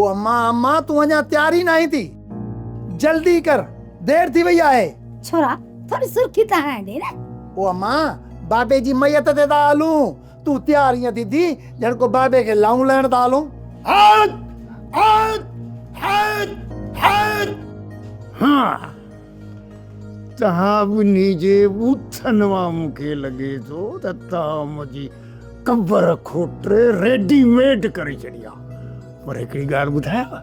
अम्मा अम्मा तू अञा तैयारी नहीं थी, जल्दी कर, देर थी वई आहे। छोरा थोड़ी सुर्खी त हणाए ॾे न। ओ अम्मा बाबे जी मैयत ते था हलूं, तू तैयारियां थी ॼण को बाबे के लाऊं लहण था हलूं। हट हट हट हट। हाँ तहां ॿिन्ही जे ॿूथनि मां मूंखे लॻे थो त तव्हां मुंहिंजी कबर खोटे रेडीमेड करे छॾिया। पर हिकिड़ी ॻाल्हि ॿुधायां,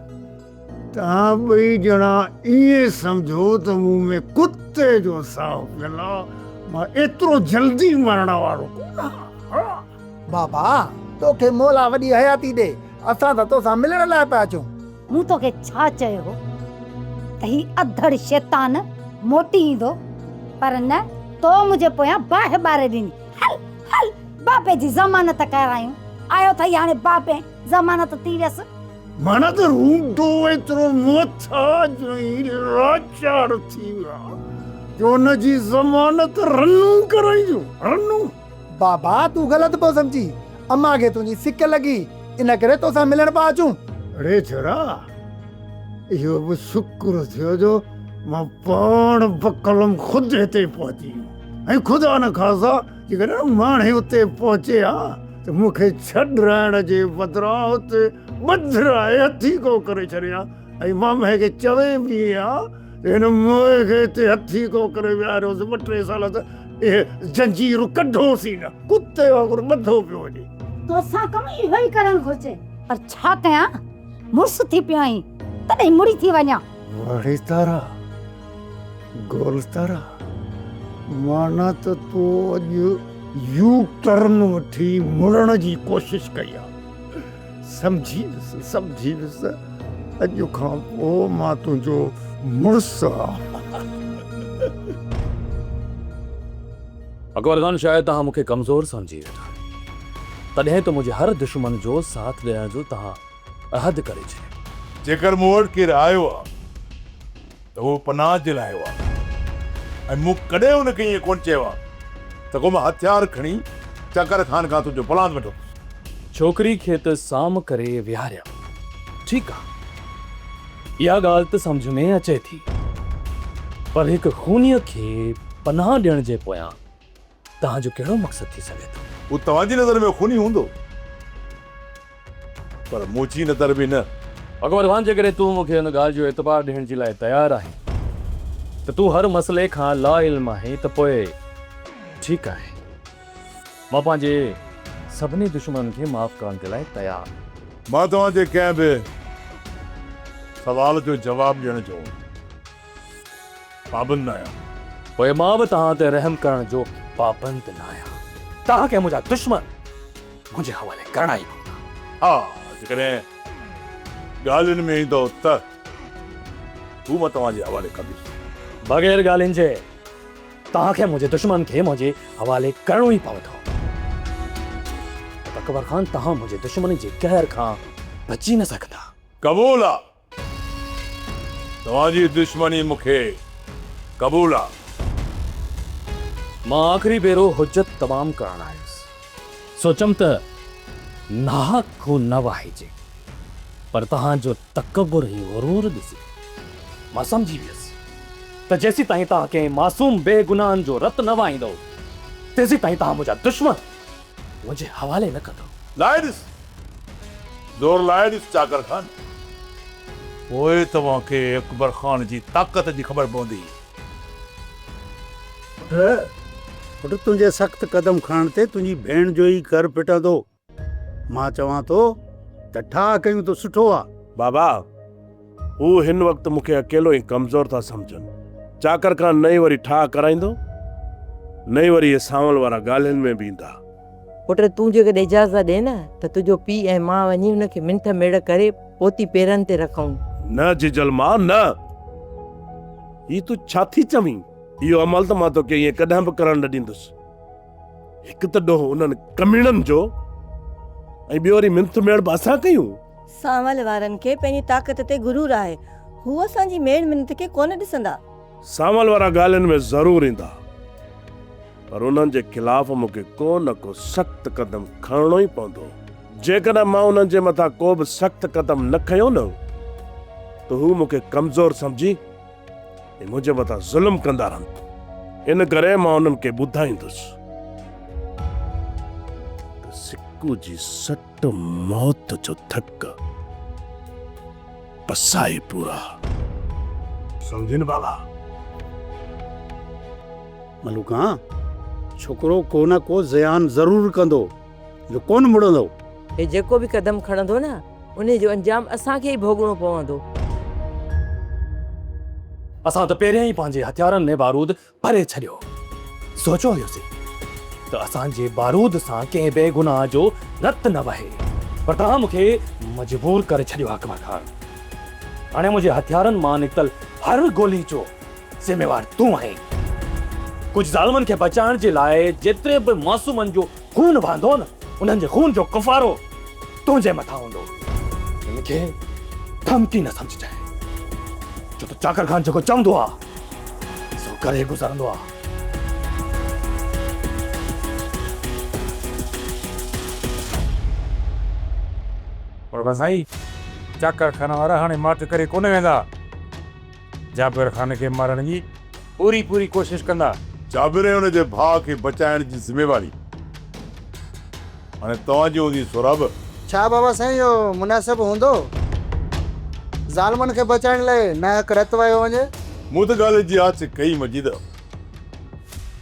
तव्हां ॿई ॼणा ईअं सम्झो त मूं में कुते जो साहु पियल आहे। मां एतिरो जल्दी मरण वारो कोन आहियां। बाबा तोखे मोला वॾी हयाती ॾे, असां त तोसां मिलण लाइ पिया अचूं। मूं तोखे छा चयो हो त ही अधड़ शैतान मोटी ईंदो, पर न तो मुंहिंजे पोयां बाहि ॿारे ॾिनी। हल हल बाबे जी ज़मानत करायूं। आयो अथई हाणे बाबे ज़मानत थी वियसि। माना त रूंडो एतिरो मथा जोई लाचार थी विया जो हुनजी ज़मानत रनू कराइजो। रनू बाबा तू ग़लति पियो सम्झी, अम्मा खे तुंहिंजी सिक लॻी, इन करे तोसां मिलण पिया अचूं। अरे छोरा इहो बि शुक्र थियो जो मां पाण बकलम ख़ुदि हिते पहुची वियो। ऐं ख़ुदा न ख़ासा जेकॾहिं माणे हुते पहुचे हा त मूंखे छॾाइण जे बदिरां हुते ॿधराए हथी को करे छॾिया। ऐं मां खे चवे बि हा हिन मोए खे हिते हथी को करे विहारियोसि 2-3 साल त इहे जंजीरूं कढोसीं न, कुते वांगुरु ॿधो पियो वञे। तोसां कम इहो ई करणु घुरिजे, पर छा कयां, मुड़ुस थी पियो आहीं तॾहिं मुड़ी थी वञा। वाड़ी तारा गोल तारा माना त तूं अॼु यू टर्न वठी मुड़ण जी कोशिश कई आहे। सम्झी वियुसि अॼु खां पोइ मां तुंहिंजो मुड़ुसु आहियां। अकबर खान शायदि तव्हां मूंखे कमज़ोर सम्झी वेठा, तॾहिं त मुंहिंजे हर दुश्मन जो साथ ॾियण जो तव्हां अहद करे छॾियो। जेकर मूं वटि केरु आयो आहे त उहो पनाह जे लाइ आयो आहे, ऐं मूं कॾहिं हुनखे ईअं कोन चयो आहे त को मां हथियार खणी चकर खान खां तुंहिंजो पलान वठो। छोकिरी खे त साम करे विहारिया, ठीकु आहे, इहा ॻाल्हि त सम्झ में अचे थी, पर हिकु खूनीअ खे पनाह ॾियण जे पोयां तव्हांजो कहिड़ो मक़सदु थी सघे थो? उहो तव्हांजी नज़र में खूनी हूंदो, पर मुंहिंजी नज़र में न। अकबर खान जेकॾहिं तूं मूंखे हुन ॻाल्हि जो एतबार ॾियण जे लाइ तयारु आहीं त तूं हर मसइले खां ला इल्म आहीं त पोइ ठीकु आहे, मां पंहिंजे सभिनी दुश्मन खे माफ़ करण जे लाइ तयारु। मां तव्हांजे कंहिं बि सवाल जो जवाबु ॾियण जो पाबंद न आहियां। पोइ मां बि तव्हां ते रहम करण जो पाबंद न आहियां। तव्हांखे मुंहिंजा दुश्मन मुंहिंजे हवाले करणा ई पवंदा। हा जेकॾहिं ॻाल्हियुनि में ईंदो त हू मां तव्हांजे हवाले कंदुसि। बग़ैर ॻाल्हियुनि जे तव्हांखे मुंहिंजे दुश्मन खे मुंहिंजे हवाले करणो ई पवंदो। अकबर खान तव्हां मुंहिंजे दुश्मन जे कहर खां बची न सघंदा। क़बूल आहे, तव्हांजी दुश्मनी मूंखे क़बूल आहे। मां आख़िरी भेरो हुज्जत तमामु करण आयुसि, सोचमि त नाहक खून न वहाइजे, पर तव्हांजो तकबुर ऐं ग़रूर ॾिसी मां सम्झी वियुसि त जेसीं ताईं तव्हां कंहिं मासूम बेगुनाहनि जो रत न वाहींदो तेसीं ताईं तव्हां मुंहिंजा दुश्मन मुंहिंजे हवाले न कंदो। लाए ॾिस, ज़ोर लाए ॾिस चाकर खान, पोइ तव्हांखे अकबर खान जी ताक़त जी ख़बर पवंदी। पुट तुंहिंजे सख़्त कदम खणण ते तुंहिंजी भेण जो ई कर फिटंदो। मां चवां थो त ठा कयूं त सुठो आहे। बाबा हू हिन वक़्तु मूंखे अकेलो ई कमज़ोर था सम्झनि। चाकर खान नई वरी ठा कराईंदो, नई वरी इहे सांवल वारा ॻाल्हियुनि में बि ईंदा। पुट तूं जेकॾहिं इजाज़त ॾे न त तुंहिंजो पीउ ऐं मां वञी हुनखे मिंथ मेड़ करे पोती पेरनि ते रखूं। न जिजल मां न, ही तूं छा थी चवीं? इहो अमल त मां तोखे ईअं कॾहिं बि करण न ॾींदुसि। हिकु त ॾोहो उन्हनि कमीणनि जो, ऐं ॿियो वरी मिंथ मेड़ बि असां कयूं। सांवल वारनि खे पंहिंजी ताक़त ते गुरूर आहे, हू असांजी मेड़ मिनत खे कोन ॾिसंदा। सांवल वारा ॻाल्हियुनि में ज़रूरु ईंदा, पर उन्हनि जे ख़िलाफ़ मूंखे को न को सख़्त कदम खणणो ई पवंदो। जेकॾहिं मां उन्हनि जे मथां को बि सख़्तु क़दम न खयो न त हू मूंखे कमज़ोर सम्झी ऐं मुंहिंजे मथां ज़ुल्म कंदा रहनि। इन करे मां उन्हनि खे ॿुधाईंदुसि त सिकू जी सट मौत जो धक पसाए पूरा। समझी न बाला? मलूका छोकिरो को न को ज़यान ज़रूर कंदो, जो कोन मुड़ंदो। हे जेको बि क़दम खणंदो न उन जो अंजाम असांखे ई भोगणो पवंदो। असां त पहिरियां ई पंहिंजे हथियारनि में बारूद भरे छॾियो। सोचो हुयोसीं त असांजे बारूद सां कंहिं बेगुनाह जो रत न वहे, पर तव्हां मूंखे मजबूर करे छॾियो अकबर खान। हाणे मुंहिंजे हथियारनि मां निकितल हर गोली जो ज़िम्मेवार तूं आहीं। कुछ ज़ालिमनि खे बचाइण जे लाइ जेतिरे बि मासूमनि जो खून वहंदो न, उन्हनि जे खून जो कफ़ारो तुंहिंजे मथां हूंदो। हिनखे धमकी न सम्झजांइ, छो त चाकर खान जेको चवंदो आहे सो करे गुज़रंदो आहे। पर साईं, चाकर खान वारा हाणे मात करे कोन वेंदा। जाबिर खान खे मारण जी पूरी कोशिश कंदा। जाबिर ऐं हुनजे भाउ खे बचाइण जी ज़िम्मेवारी हाणे तव्हांजी हूंदी सोराब। छा बाबा साईं इहो मुनासिब हूंदो ज़ालिमनि खे बचाइण लाइ नायक रत वियो वञे? मूं त ॻाल्हि जी आच कई मजीद,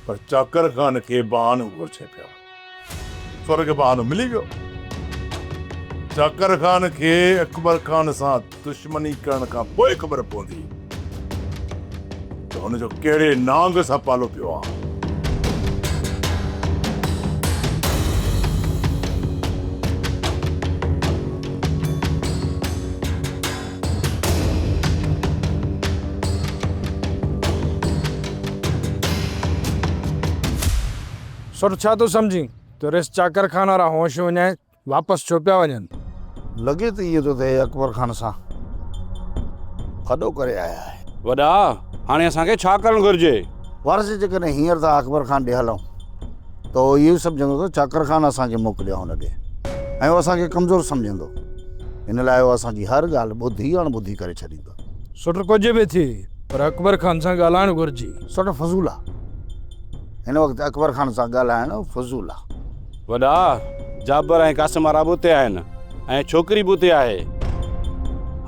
पर चाकर खान खे बहानो घुरिजे पिया। स्वर खे बहानो मिली वियो। चाकर खान खे अकबर खान सां दुश्मनी करण खां पोइ ख़बर पवंदी त हुनजो कहिड़े नांग सां पालो पियो आहे। सुर छा तूं सम्झी तो रिस चाकर खान वारा होश वञाए वापसि छो पिया वञनि? लॻे त इहो तो थिए अकबर खान सां खॾो करे आया आहे। वॾा हाणे असांखे छा करणु घुरिजे? वारस जेकॾहिं हींअर त अकबर खान ॾे हलूं त उहो इहो सम्झंदो त चाकर खान असांखे मोकिलियो हुन ॾे ऐं उहो असांखे कमज़ोर सम्झंदो। हिन लाइ उहो असांजी हर ॻाल्हि ॿुधी अणॿुधी करे छॾींदो। सुठ कुझ बि थी पर अकबर खान सां ॻाल्हाइणु घुरिजे। सुठ फज़ूल आहे। हिन वक़्तु अकबर खान सां ॻाल्हाइणु फज़ूल आहे। वॾा जाबर ऐं कासिम वारा बि उते आहिनि ऐं छोकिरी बि उते आहे।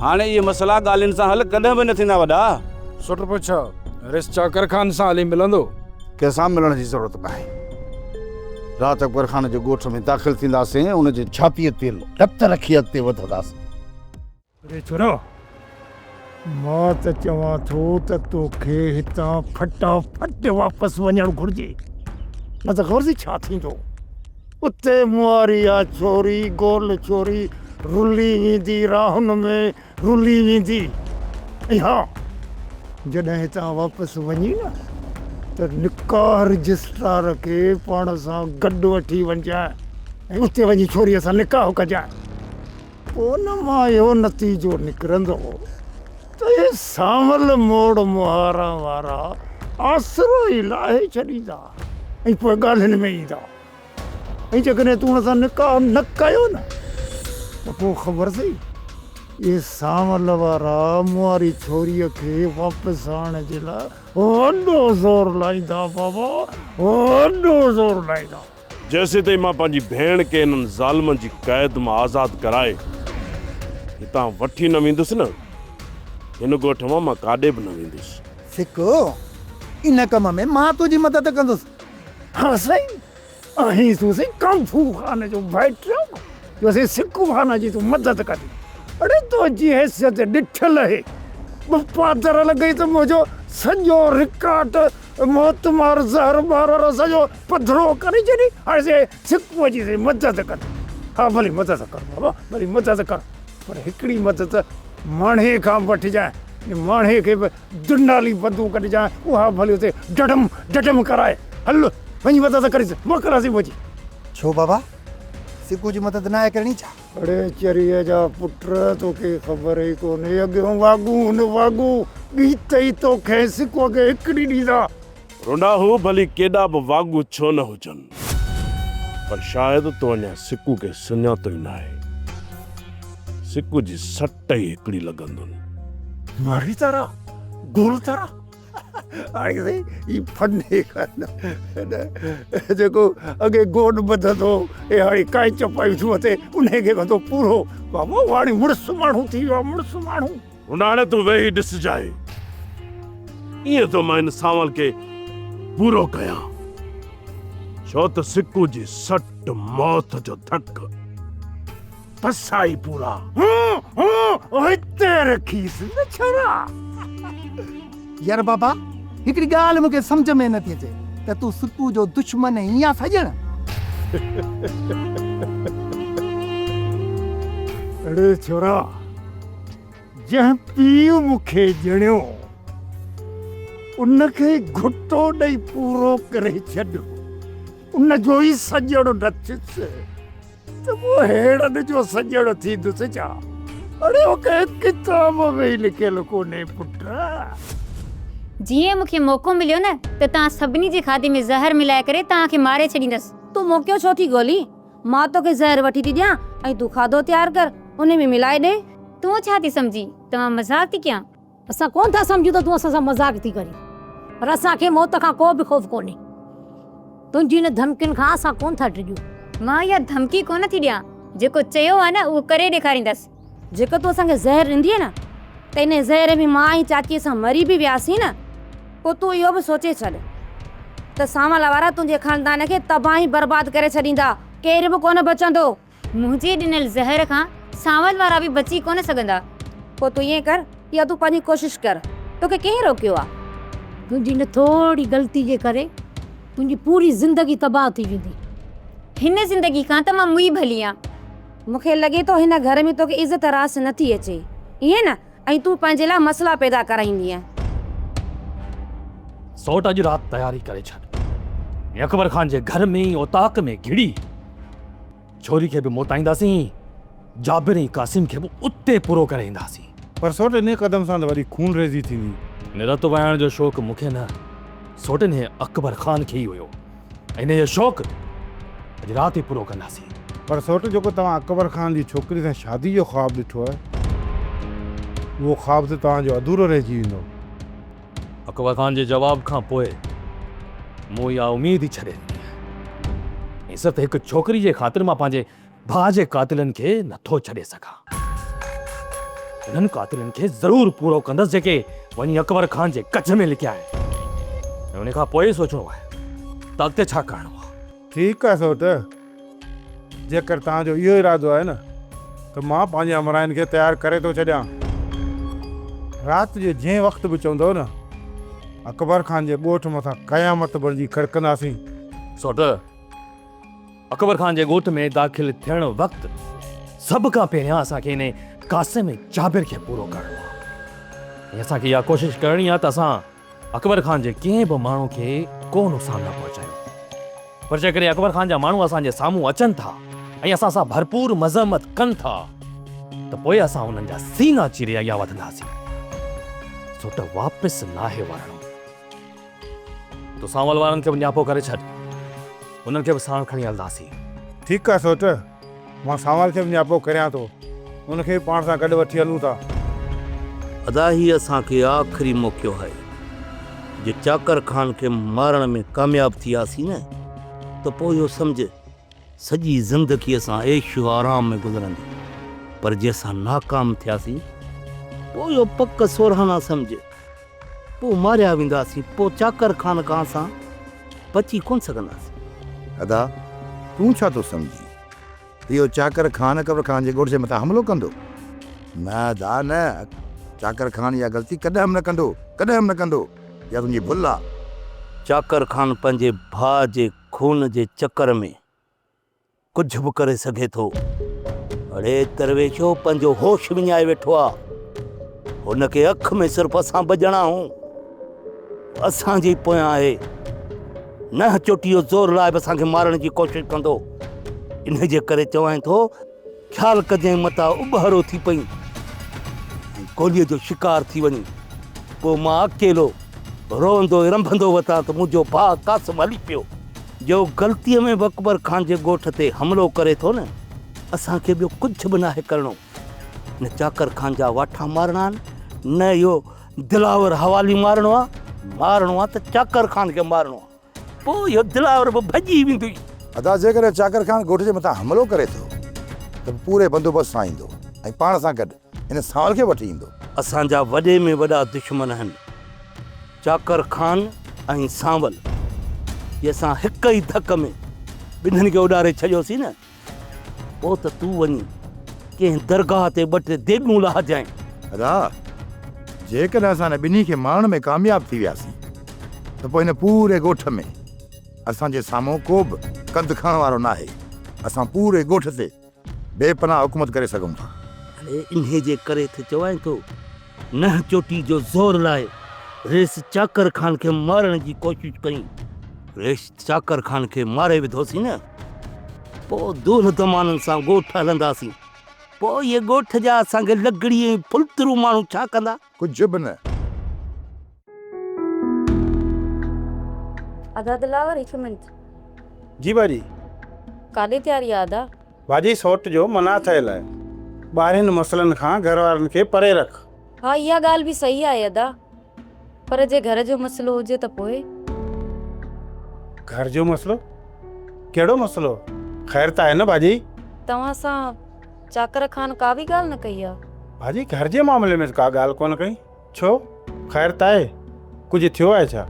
हाणे इहे मसइला ॻाल्हियुनि सां हल कॾहिं बि न थींदा। वॾा सुठ पुछ रिस चाकर खान सां हली मिलंदो? कंहिंसां मिलण जी ज़रूरत न आहे। राति अकबर खान जे ॻोठ में दाख़िल थींदासीं, उनजे छातीअ ते डप रखी अॻिते वधंदासीं। अरे छोरो, मां त चवां थो त तोखे हितां फटाफट वापसि वञणु घुरिजे, न त ख़बर थी छा थींदो। उते मुआरिया छोरी गोल छोरी रुली वेंदी, राहुनि में रुली वेंदी। ऐं हा, जॾहिं हितां वापसि वञी न त निकाह रजिस्ट्रार खे पाण सां गॾु वठी वञजांइ ऐं उते वञी छोरीअ सां निकाह कजांइ। पोइ न मां इहो नतीजो निकिरंदो त इहे सांवल मोड़ मुहारा वारा आसरो ई लाहे छॾींदा ऐं पोइ ॻाल्हियुनि में ईंदा। ऐं जेकॾहिं तूं हुन सां निकाह न कयो न त पोइ ख़बर अथई इहे सांवल वारा मुआरी छोरीअ खे वापसि आणण जे लाइ वॾो ज़ोर लाईंदा। बाबा वॾो ज़ोर लाईंदा। जैसे ताईं मां पंहिंजी भेण खे हिननि ज़ालिमनि जी क़ैद मां आज़ादु कराए हितां वठी न वेंदुसि न, हिन ॻोठ मां काॾे बि न वेंदुसि। सिको इन कम में मां तुंहिंजी मदद कंदुसि। हाँ साईं, अहीं तूं साईं कंफू खान जो भाइटियो जो असीं सिक्कू खान जी तूं मदद करी। अड़े तुंहिंजी हैसियत ॾिठल आहे। पादर लॻई त मुंहिंजो सॼो रिकॉर्ड मोतमार ज़हर वारो सॼो पधरो करे छॾी। हाणे से सिक्कूअ जी से मदद कर। हा भली मदद कर बाबा, भली मदद कर, पर हिकिड़ी मदद माणे खां वठिजांइ। माणे खे बि दुनाली बंदूक ॾिजांइ, उहा भली उते डडम डडम कराए। हल वञी मदद करीसि, मोकिलासीं मुंहिंजी। छो बाबा, सिकू जी मदद न आहे करणी छा? अड़े चरीअ जा पुट, तोखे ख़बर ई कोन्हे अॻियों वागू हुन वागू गीत ई तोखे सिकूअ खे हिकिड़ी ॾींदा। रुंडा हू भली केॾा बि वागू छो न हुजनि, पर शायदि तो अञा सिकू खे सुञातो ई न आहे। सिकू जी सट ई हिकिड़ी लॻंदुनि। मारी तरह गोल तरह आई ई फन्ने कन जेको अगे गोड बधंदो ए हाड़ी काई चपाई थो ते उन्हे के कदो पूरो बाबा वाणी मुड़स माण्हू थी वियो मुड़स माण्हू। उन्हाणे तूं वेही ॾिसजांइ, ईअं तो मां हिन सावल खे पूरो कयां, छो त सिकू जी सट मौत जो धक पसाई पूरा। हिते रखीसि न छरा। यार बाबा हिकिड़ी ॻाल्हि मूंखे सम्झ में नथी अचे त तूं सिकू जो दुश्मन आहीं या सॼण। अड़े छोरा जंहिं पीउ मूंखे ॼणियो उनखे घुटो ॾेई पूरो करे छॾियो, उनजो ई सॼण न थियुसि त पोइ हेड़नि जो सॼण थींदुसि छा? अड़े मूंखे किताब में ई लिखियल कोन्हे पुट। जीअं मूंखे मौक़ो मिलियो न त तव्हां सभिनी जे खाधे में ज़हर मिलाए करे तव्हांखे मारे छॾींदसि। तूं मौक़ो छो थी ॻोल्ही? मां तोखे ज़हर वठी थी ॾियां ऐं तूं खाधो तयारु कर उन में मिलाए ॾे। तूं छा थी सम्झी? तव्हां मज़ाक थी कयां? असां कोन था सम्झूं त तूं असां सां मज़ाक थी करी, पर असांखे मौत खां को बि ख़ौफ़ कोन्हे। तुंहिंजी न धमकियुनि खां असां कोन था डिॼूं। मां इहा धमकी कोन थी ॾियां, जेको चयो आहे न उहो करे ॾेखारींदसि। जेको तूं असांखे ज़हर ॾींदीअ न त इन ज़हर में मां ऐं चाचीअ सां मरी बि वियासीं न, पोइ तूं इहो बि सोचे छॾ त सामल वारा तुंहिंजे ख़ानदान खे तबाही बर्बाद करे छॾींदा, केर बि कोन बचंदो। मुंहिंजे ॾिनल ज़हर खां सावल वारा बि बची कोन सघंदा। पोइ तूं ईअं कर या तूं पंहिंजी कोशिशि कर, तोखे कंहिं रोकियो आहे? तुंहिंजी न थोरी ग़लती जे करे तुंहिंजी पूरी ज़िंदगी तबाह थी वेंदी। हिन ज़िंदगी खां त मां मुई भली आहियां। मूंखे लॻे थो हिन घर में तोखे इज़त रास नथी अचे, ईअं न? ऐं तूं पंहिंजे लाइ मसला पैदा कराईंदी आहे। सोट अॼु राति तयारी करे छॾ। अकबर खान जे घर में ई ओताक में घिड़ी छोरी खे बि मोटाईंदासीं, जाबिर ऐं कासिम खे बि उते पूरो करे ईंदासीं। पर सोट इन कदम सां त वरी खून रेज़ी थींदी। निरत वाइण जो शौक़ु मूंखे न, सोटन हे अकबर खान खे ई हुयो। इन जो शौक़ु अॼु राति ई पूरो कंदासीं। पर सोट जेको तव्हां अकबर खान जी छोकिरी सां शादी जो ख़्वाबु ॾिठो आहे, उहो ख़्वाबु त तव्हांजो अधूरो रहिजी वेंदो। अकबर खान जे जवाब खां पोइ मूं इहा उमेद ई छॾे ॾिनी ऐं सिर्फ़ु हिकु छोकिरी जे ख़ातिर मां पंहिंजे भाउ जे कातिलनि खे नथो छॾे सघां। हिननि कातिलनि खे ज़रूरु पूरो कंदसि जेके वञी अकबर खान जे कच्छ में लिखिया आहिनि। उन खां पोइ सोचणो आहे त अॻिते छा करिणो आहे। ठीकु आहे सोट, जेकर तव्हांजो इहो इरादो आहे न त मां पंहिंजे अमराइन खे तयारु करे थो छॾियां। राति जो जंहिं वक़्तु बि चवंदो न अकबर खान जे ॻोठ मथां क़यामत बणिजी खड़कंदासीं। सोट अकबर खान जे ॻोठ में दाख़िल थियण वक़्तु सभ खां पहिरियां असांखे इन कासिम ऐं जाबिर खे पूरो करिणो आहे। ऐं असांखे इहा कोशिशि करणी आहे त असां अकबर खान जे कंहिं बि माण्हू खे को नुक़सानु न पहुचायूं। पर जेकॾहिं अकबर खान जा माण्हू असांजे साम्हूं अचनि था ऐं असां सां भरपूर मज़म्मत कनि था त पोइ असां उन्हनि जा सीना चीरे अॻियां वधंदासीं। सोट वापसि नाहे वञणो। तो सावल वारनि खे बि न्यापो करे छॾ, उन्हनि खे बि साण खणी हलंदासीं। ठीकु आहे सोट, मां सावल खे बि न्यापो करियां थो, उनखे पाण सां गॾु वठी हलूं था। अदा ही असांखे आख़िरी मौक़ो आहे। जे चाकर खान खे मारण में कामयाबु थियासीं न त पोइ इहो सम्झ सॼी ज़िंदगी असां ऐशो आराम में गुज़रंदी। पर जे असां नाकाम थियासीं पोइ इहो पक सोरहाना सम्झ पोइ मारिया वेंदासीं। पोइ चाकर खान खां असां बची कोन सघंदासीं। अदा तूं छा थो सम्झी इहो चाकर खान अकबर खान जे ॻोठ जे मथां हमिलो कंदो? न अदा न, चाकर खान इहा ग़लती कॾहिं न कंदो, कॾहिं न कंदो। या तुंहिंजी भुल आहे। चाकर खान पंहिंजे भाउ जे खून जे चकर में कुझु बि करे सघे थो। अड़े तरवेशो पंहिंजो होश विञाए वेठो आहे। हुनखे अख में सिर्फ़ु असां बॼणा हूं, असांजे पोयां आहे। न चोटियो ज़ोर लाइ बि असांखे मारण जी कोशिशि कंदो। इन जे करे चवां थो ख़्यालु कजांइ मता उॿहरो थी पई गोलीअ जो शिकार थी वञी। पोइ मां अकेलो रोंदो रंभंदो वतां त मुंहिंजो भाउ कासिम हली पियो। जो ग़लतीअ में अकबर खान जे ॻोठ ते हमिलो करे थो न, असांखे ॿियो कुझु बि नाहे करिणो। न चाकर खान जा वाठा मारणा आहिनि, न इहो दिलावर हवाली मारणो आहे त चाकर खान खे मारणो आहे। पोइ इहो दिलावर बि भॼी वेंदो। अदा जेकर चाकर खान ॻोठ जे मथां हमिलो करे थो त पूरे बंदोबस्त सां ईंदो ऐं पाण सां गॾु इन सावल खे वठी ईंदो। असांजा वॾे में वॾा दुश्मन आहिनि, चाकर खान ऐं सांवल। ये असां हिक ई धक में ॿिन्हिनि खे उॾारे छॾियोसीं न, पोइ त तूं वञी कंहिं दरगाह ते ॿ टे देॻूं लाहिजांइ। अदा जेकॾहिं असां हिन ॿिन्ही खे मारण में कामयाबु थी वियासीं त पोइ हिन पूरे ॻोठ में असांजे साम्हूं को बि कंध खणण वारो न आहे। असां पूरे ॻोठ ते बेपनाह हुकूमत करे सघूं था। अरे इन्हे जे करे त चवां थो, नह चोटी जो ज़ोर लाइ रेस चाकर खान खे मारण जी कोशिशि कई। रेस चाकर खान खे मारे विधोसीं न, पोइ दूर दमाननि सां ॻोठ हलंदासीं। पोइ इहे ॻोठ जा असांखे लॻड़ी ऐं फुलतरू माण्हू छा कंदा? कुझु बि न। आधा दिलावर हिकु मिंट। जी भाजी। काॾे तयारी आहे आधा? भाजी सौट जो मना थियल आहे, ॿारनि मसइलनि खां घर वारनि खे परे रख। हाँ इहा ॻाल्हि बि सही आहे अदा, पर जे घर जो मसइलो हुजे त पोइ? घर जो मसइलो? कहिड़ो मसइलो? ख़ैर त आहे न भाजी? तव्हां सां चाकर खान का बि ॻाल्हि न कई आहे? भाजी घर जे मामले में का ॻाल्हि कोन कई। छो ख़ैर त आहे? कुझु थियो आहे छा?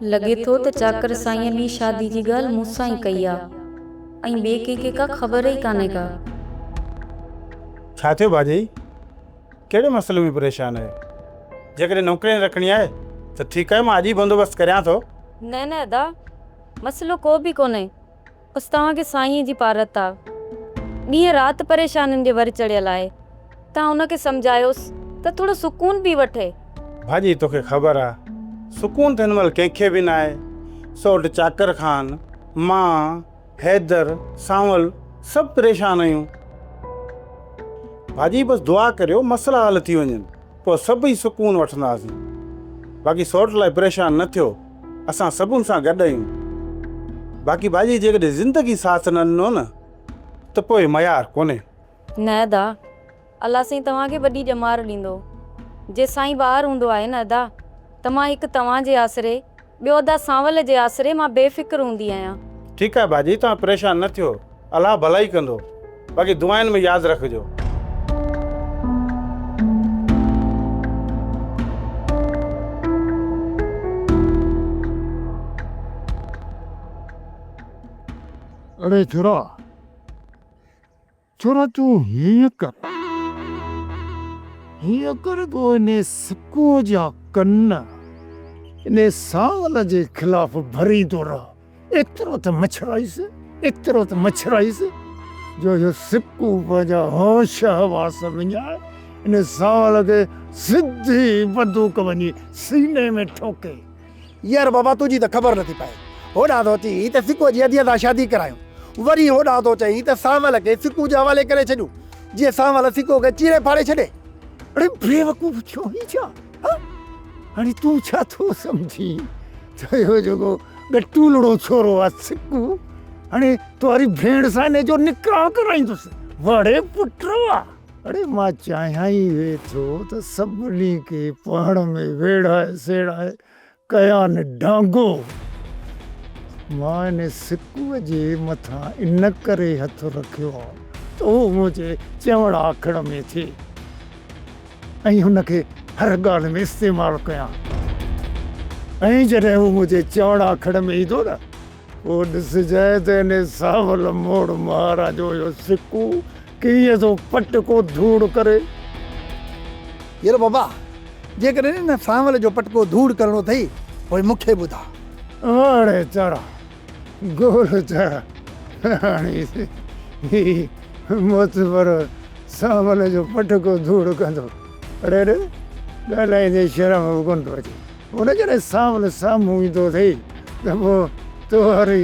लॻे थो त चाकर साईं ॿी शादी जी ॻाल्हि मूंसां ई कई आहे ऐं ॿिए कंहिंखे का ख़बर ई कान्हे का। छा थियो भाजी? कहिड़े मसइले में परेशान आहे? जेकॾहिं नौकिरी रखणी आहे त ठीकु आहे, मां अॼु ई बंदोबस्तु करियां थो। न न अदा, मसइलो को बि कोन्हे, बसि तव्हांखे साईं जी पारत आहे। ॾींहं राति परेशानियुनि जे वर चढ़ियल आहे, तव्हां हुनखे सम्झायोसि त थोरो सुकून बि वठे। भाजी तोखे ख़बर आहे, सुकून त हिन महिल कंहिंखे बि न आहे। सौट चाकर खान, मां, हैदर, सांवल सभु परेशान आहियूं। भाजी बसि दुआ करियो मसइला हल थी वञनि, पोइ सभु ई सुकून वठंदासीं। बाक़ी सौट लाइ परेशान न थियो, असां सभिनि सां गॾु आहियूं। बाक़ी भाजी जेकॾहिं ज़िंदगी साथ न ॾिनो न त पोइ मयार कोन्हे। न अदा, अलाह साईं तव्हांखे वॾी ॼमार ॾींदो। जे साईं ॿाहिरि हूंदो आहे न अदा, त मां हिकु तव्हांजे आसरे, ॿियो अदा सांवल जे आसरे मां बेफ़िक्र हूंदी आहियां। ठीकु आहे भाजी, तव्हां परेशान न थियो, अलाह भलाई कंदो। बाक़ी दुआनि में यादि रखिजो। अरे छोरा, छोरा तू हीअं कर तो इन सिक्को जा कन इन सांवल जे खिलाफ भरी तो रह। एतिरो त मछराइस जो सिक्को पंहिंजा होश हवास विञाए इन सांवल खे सिधी बंदूक वञी सीने में ठोके। यार बाबा तुझी त ख़बर नथी पए, होॾां थो अची त सिक्को जी अधीअ सां शादी करायूं, वरी होॾां थो चई त सांवल खे सिक्को जे हवाले करे छॾियूं, जीअं सांवल सिक्को खे चीरे फाड़े छॾे। अरे बेवकूफ़ छो ही छा? हाणे तूं छा थो सम्झी त इहो जेको गटूलड़ो छोरो आहे सिक्कू, हाणे तुंहिंजी भेण सां हिन जो निकाह कराईंदुसि? वड़े पुट आहे। अरे मां चाहियां ई वेठो त सभिनी खे पाण में वेड़ाए सेड़ाए कया न डांगो। मां हिन सिक्कूअ जे मथां इन करे हथ रखियो आहे त उहो मुंहिंजे चवण आखण में थिए ऐं हुनखे हर ॻाल्हि में इस्तेमालु कयां। ऐं जॾहिं हू मुंहिंजे चवण आखण में ईंदो न, पोइ ॾिसजांइ त हिन सांवल मोड़ महाराज जो सिक्कू कीअं थो पटको धूड़ करे। यार बाबा, जेकॾहिं हिन सांवल जो पटको धूड़ करणो अथई पोइ मूंखे ॿुधा। हाणे चढ़ा गोल चढ़ा, हाणे मोतबर सांवल जो पटको धूड़ कंदो। अरे अरे ॻाल्हाईंदे शर्म बि कोन थो अचे। हुन जॾहिं सांवल साम्हूं ईंदो अथई त पोइ तुंहिंजी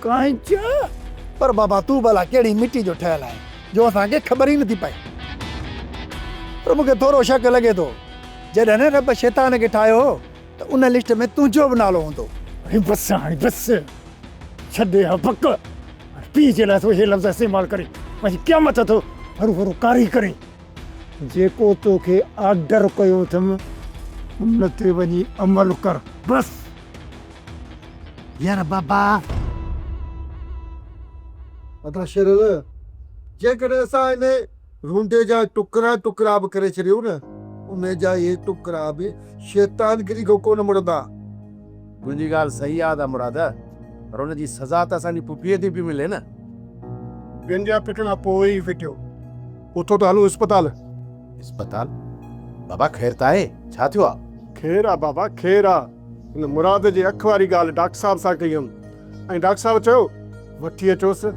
कांच। पर बाबा तूं भला कहिड़ी मिटी जो ठहियल आहे जो असांखे ख़बर ई नथी पए। पर मूंखे थोरो शक लॻे थो, जॾहिं न रब शैतान खे ठाहियो त उन लिस्ट में तुंहिंजो बि नालो हूंदो। हाणे बस हाणे बस छॾे हा पक पीउ जे लाइ थो इहे लफ़्ज़ इस्तेमालु करे वञी क़यामत थो हरू भरू कारी करे। जेको तोखे ऑर्डर कयो अथमि उन ते वञी अमल कर बस। यार बाबा अदा शरल जेकॾहिं असां इन रूंडे जा टुकड़ा टुकड़ा बि करे छॾियूं न उन जा इहे टुकड़ा बि शैतानगिरी खां कोन मुड़ंदा। तुंहिंजी ॻाल्हि सही आहे मुराद, पर हुनजी सज़ा त असांजी पुफीअ खे बि मिले न। ॿियनि जा पिटण पोइ ई फिटियो उथो त हलूं इस्पताल। इस्पताल? बाबा ख़ैर त आहे? छा थियो आहे? ख़ैर आहे बाबा ख़ैर आहे। हिन मुराद जे अख वारी ॻाल्हि डॉक्टर साहिब सां कई हुअमि ऐं डॉक्टर साहिब चयो वठी अचोसि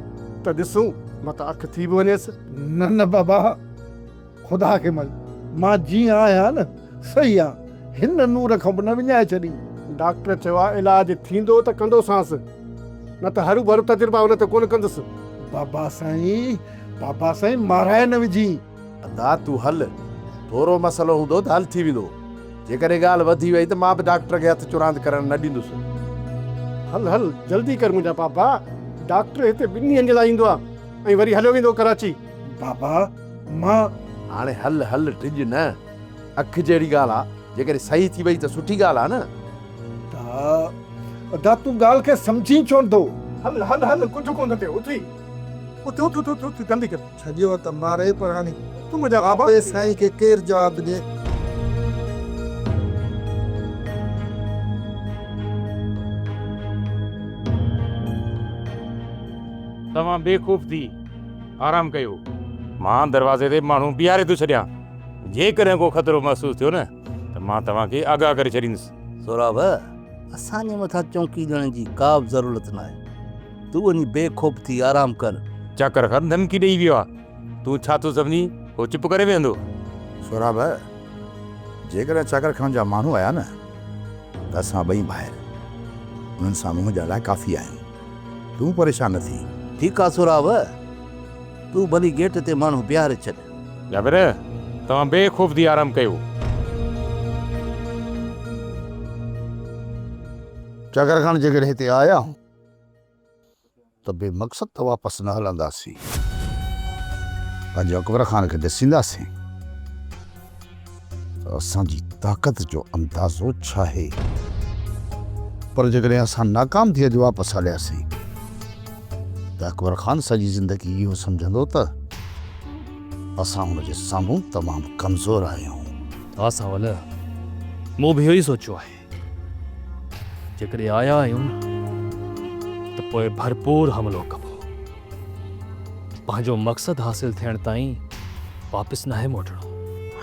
त ॾिसूं मां त अखि थी बि वञेसि। न न बाबा ख़ुदा खे मल मां जीअं आहियां न सही आहे, हिन नूर खां बि न विञाए छॾी। डॉक्टर चयो आहे इलाज थींदो त कंदोसांसि, न त हरू भरू तजुर्बा हुन ते कोन कंदुसि। बाबा साईं माराए न विझी। अदा तूं हल, थोरो मसइलो हूंदो त हल थी वेंदो। जेकॾहिं ॻाल्हि वधी वई त मां बि डॉक्टर खे हथ चुरांद करणु न ॾींदुसि। हल हल जल्दी कर मुंहिंजा पापा, डॉक्टर हिते 2 ॾींहंनि जे लाइ ईंदो आहे ऐं वरी हलियो वेंदो कराची। बाबा मां हाणे हल हल टिज न, अखि जहिड़ी ॻाल्हि आहे, जेकॾहिं सही थी वई त सुठी ॻाल्हि आहे न। अदा तूं ॻाल्हि खे सम्झी छो नथो? हल हल हल कुझु कोन थियो उथी उथ जल्दी कर। छॾियो त मारे पर हाणे तूं मुंहिंजा बाबा साईं खे केरु जवाबु ॾिए? तव्हां बेखौफ़ थी आराम कयो। मां दरवाज़े ते माण्हू बीहारे थो छॾियां, जेकॾहिं को ख़तरो महसूस थियो न त मां तव्हांखे आगाह करे छॾींदुसि। सोराब, असांजे मथां चौकी ॾियण जी का बि ज़रूरत न आहे। तूं वञी बेखौफ़ थी आराम कर। चाकर खान धमकी ॾेई वियो आहे, तूं छा थो सम्झी उहो चुप करे वेहंदो? सोराब, जेकॾहिं चाकर खान जा माण्हू आया न त असां ॿई ॿाहिरि उन्हनि सां मुंहं जे लाइ काफ़ी आहियूं। तूं परेशान न थी। ठीकु आहे सोराब, तूं भली गेट ते माण्हू बीहारे छॾ। जाबिर, तव्हां बेखौफ़ थी आराम कयो। चाकर खान जेकॾहिं हिते आया त बेमक़सद त वापसि न हलंदासीं। पंहिंजे अकबर खान खे ॾिसींदासीं त असांजी ताक़त जो अंदाज़ो छा आहे। पर जेकॾहिं असां नाकाम थी अॼु वापसि हलियासीं त अकबर खान सॼी ज़िंदगी इहो सम्झंदो त असां हुनजे साम्हूं तमामु कमज़ोर आहियूं। हा सावल, मूं बि इहो ई सोचियो आहे। जेकॾहिं आया आहियूं न त पोइ भरपूर हमिलो कबो। पंहिंजो मक़सदु हासिलु थियण ताईं वापसि नाहे मोटणो।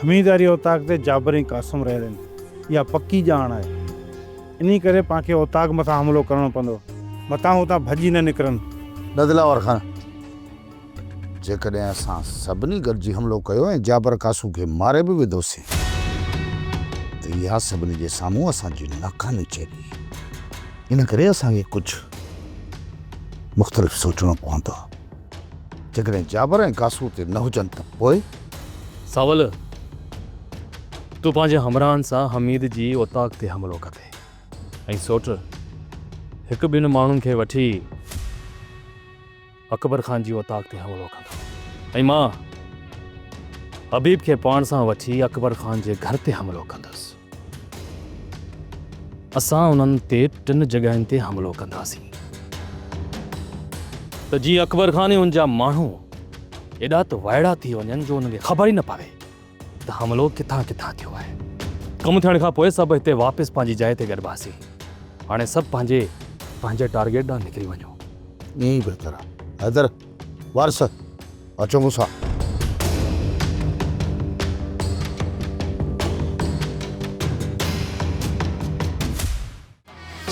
हमीदारी ओताक ते जाबर ऐं कासम रहियल आहिनि, इहा पकी ॼाण आहे। इन करे पाण ओताक मथां हमिलो करणो पवंदो, मथां हुतां भॼी न निकिरनि। न दिलावर खान, जेकॾहिं असां सभिनी गॾिजी हमिलो कयो ऐं जाबर कासू खे मारे बि विधोसीं त इहा सभिनी जे साम्हूं असांजी नाकामी चइबी। इन करे असांखे कुझु मुख़्तलिफ़ सोचणो पवंदो। जेकॾहिं जाबर ऐं कासू ते न हुजनि त पोइ? सावल, तूं पंहिंजे हमराहनि सां हमीद जी ओताक ते हमिलो कंदे ऐं सोट हिकु ॿिनि माण्हुनि खे वठी अकबर खान जी ओताक ते हमिलो कंदो ऐं मां हबीब खे पाण सां वठी अकबर खान जे घर ते हमिलो कंदुसि। असां उन्हनि ते 3 जॻहियुनि ते हमिलो कंदासीं त जीअं अकबर खान ऐं उनजा माण्हू एॾा त वाइड़ा थी वञनि जो उन्हनि खे ख़बर ई न पवे त हमिलो किथां किथां थियो आहे। कमु थियण खां पोइ सभु हिते वापसि पंहिंजी जाइ ते गॾिबासीं। हाणे सभु पंहिंजे टारगेट ॾांहुं निकिरी वञो। ईअं ई बहितर आहे। हैदर, वारस, अचो मूंसां।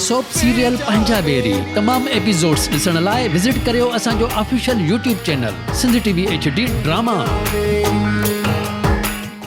सोप सीरियल पंजाबेरी तमाम एपिसोड्स ॾिसण लाइ विज़िट करियो असांजो official YouTube channel Sindh TV HD drama.